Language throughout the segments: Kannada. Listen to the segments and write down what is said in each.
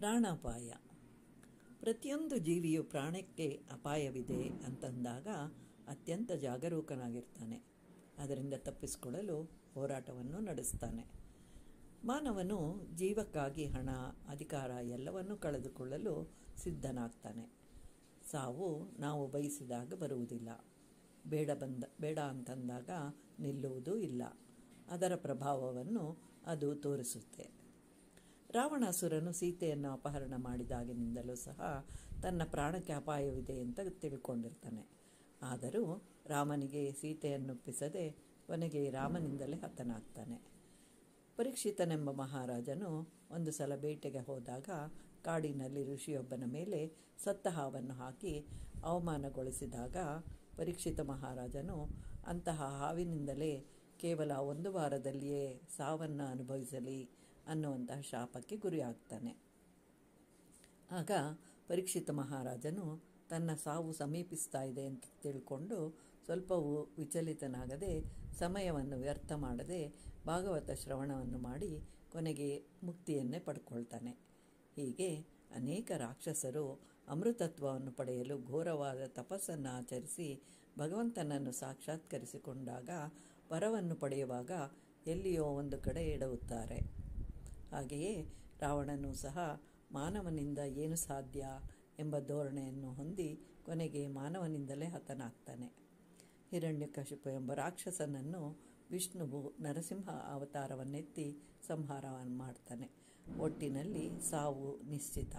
ಪ್ರಾಣಾಪಾಯ. ಪ್ರತಿಯೊಂದು ಜೀವಿಯು ಪ್ರಾಣಕ್ಕೆ ಅಪಾಯವಿದೆ ಅಂತಂದಾಗ ಅತ್ಯಂತ ಜಾಗರೂಕನಾಗಿರ್ತಾನೆ. ಅದರಿಂದ ತಪ್ಪಿಸಿಕೊಳ್ಳಲು ಹೋರಾಟವನ್ನು ನಡೆಸ್ತಾನೆ. ಮಾನವನು ಜೀವಕ್ಕಾಗಿ ಹಣ, ಅಧಿಕಾರ ಎಲ್ಲವನ್ನೂ ಕಳೆದುಕೊಳ್ಳಲು ಸಿದ್ಧನಾಗ್ತಾನೆ. ಸಾವು ನಾವು ಬಯಸಿದಾಗ ಬರುವುದಿಲ್ಲ. ಬೇಡ ಅಂತಂದಾಗ ನಿಲ್ಲುವುದೂ ಇಲ್ಲ. ಅದರ ಪ್ರಭಾವವನ್ನು ಅದು ತೋರಿಸುತ್ತೆ. ರಾವಣಾಸುರನು ಸೀತೆಯನ್ನು ಅಪಹರಣ ಮಾಡಿದಾಗಿನಿಂದಲೂ ಸಹ ತನ್ನ ಪ್ರಾಣಕ್ಕೆ ಅಪಾಯವಿದೆ ಅಂತ ತಿಳ್ಕೊಂಡಿರ್ತಾನೆ. ಆದರೂ ರಾಮನಿಗೆ ಸೀತೆಯನ್ನೊಪ್ಪಿಸದೆ ಕೊನೆಗೆ ರಾಮನಿಂದಲೇ ಹತನಾಗ್ತಾನೆ. ಪರೀಕ್ಷಿತನೆಂಬ ಮಹಾರಾಜನು ಒಂದು ಸಲ ಬೇಟೆಗೆ ಹೋದಾಗ ಕಾಡಿನಲ್ಲಿ ಋಷಿಯೊಬ್ಬನ ಮೇಲೆ ಸತ್ತ ಹಾವನ್ನು ಹಾಕಿ ಅವಮಾನಗೊಳಿಸಿದಾಗ ಪರೀಕ್ಷಿತ ಮಹಾರಾಜನು ಅಂತಹ ಹಾವಿನಿಂದಲೇ ಕೇವಲ 1 ವಾರದಲ್ಲಿಯೇ ಸಾವನ್ನು ಅನುಭವಿಸಲಿ ಅನ್ನುವಂತಹ ಶಾಪಕ್ಕೆ ಗುರಿಯಾಗ್ತಾನೆ. ಆಗ ಪರೀಕ್ಷಿತ ಮಹಾರಾಜನು ತನ್ನ ಸಾವು ಸಮೀಪಿಸ್ತಾ ಇದೆ ಅಂತ ತಿಳ್ಕೊಂಡು ಸ್ವಲ್ಪವೂ ವಿಚಲಿತನಾಗದೆ ಸಮಯವನ್ನು ವ್ಯರ್ಥ ಮಾಡದೆ ಭಾಗವತ ಶ್ರವಣವನ್ನು ಮಾಡಿ ಕೊನೆಗೆ ಮುಕ್ತಿಯನ್ನೇ ಪಡ್ಕೊಳ್ತಾನೆ. ಹೀಗೆ ಅನೇಕ ರಾಕ್ಷಸರು ಅಮೃತತ್ವವನ್ನು ಪಡೆಯಲು ಘೋರವಾದ ತಪಸ್ಸನ್ನು ಆಚರಿಸಿ ಭಗವಂತನನ್ನು ಸಾಕ್ಷಾತ್ಕರಿಸಿಕೊಂಡಾಗ ವರವನ್ನು ಪಡೆಯುವಾಗ ಎಲ್ಲಿಯೋ ಒಂದು ಕಡೆ ಎಡವುತ್ತಾರೆ. ಹಾಗೆಯೇ ರಾವಣನೂ ಸಹ ಮಾನವನಿಂದ ಏನು ಸಾಧ್ಯ ಎಂಬ ಧೋರಣೆಯನ್ನು ಹೊಂದಿ ಕೊನೆಗೆ ಮಾನವನಿಂದಲೇ ಹತನಾಗ್ತಾನೆ. ಹಿರಣ್ಯಕಶಿಪು ಎಂಬ ರಾಕ್ಷಸನನ್ನು ವಿಷ್ಣುವು ನರಸಿಂಹ ಅವತಾರವನ್ನೆತ್ತಿ ಸಂಹಾರವನ್ನು ಮಾಡ್ತಾನೆ. ಒಟ್ಟಿನಲ್ಲಿ ಸಾವು ನಿಶ್ಚಿತ.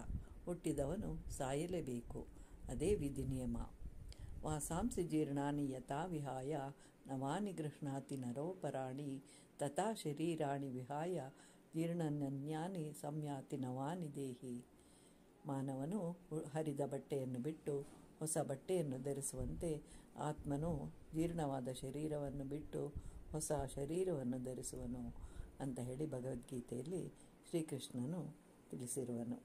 ಹುಟ್ಟಿದವನು ಸಾಯಲೇಬೇಕು. ಅದೇ ವಿಧಿ ನಿಯಮ. ವಾಸಾಂಸಿ ಜೀರ್ಣಾನಿ ಯಥಾ ವಿಹಾಯ ನವಾನಿ ಗೃಹ್ಣಾತಿ ನರೋಪರಾಣಿ ತಥಾ ಶರೀರಾಣಿ ವಿಹಾಯ ಜೀರ್ಣನ್ಯಾನಿ ಸಂಯಾತಿ ನವಾನಿ ದೇಹಿ. ಮಾನವನು ಹರಿದ ಬಟ್ಟೆಯನ್ನು ಬಿಟ್ಟು ಹೊಸ ಬಟ್ಟೆಯನ್ನು ಧರಿಸುವಂತೆ ಆತ್ಮನು ಜೀರ್ಣವಾದ ಶರೀರವನ್ನು ಬಿಟ್ಟು ಹೊಸ ಶರೀರವನ್ನು ಧರಿಸುವನು ಅಂತ ಹೇಳಿ ಭಗವದ್ಗೀತೆಯಲ್ಲಿ ಶ್ರೀಕೃಷ್ಣನು ತಿಳಿಸಿರುವನು.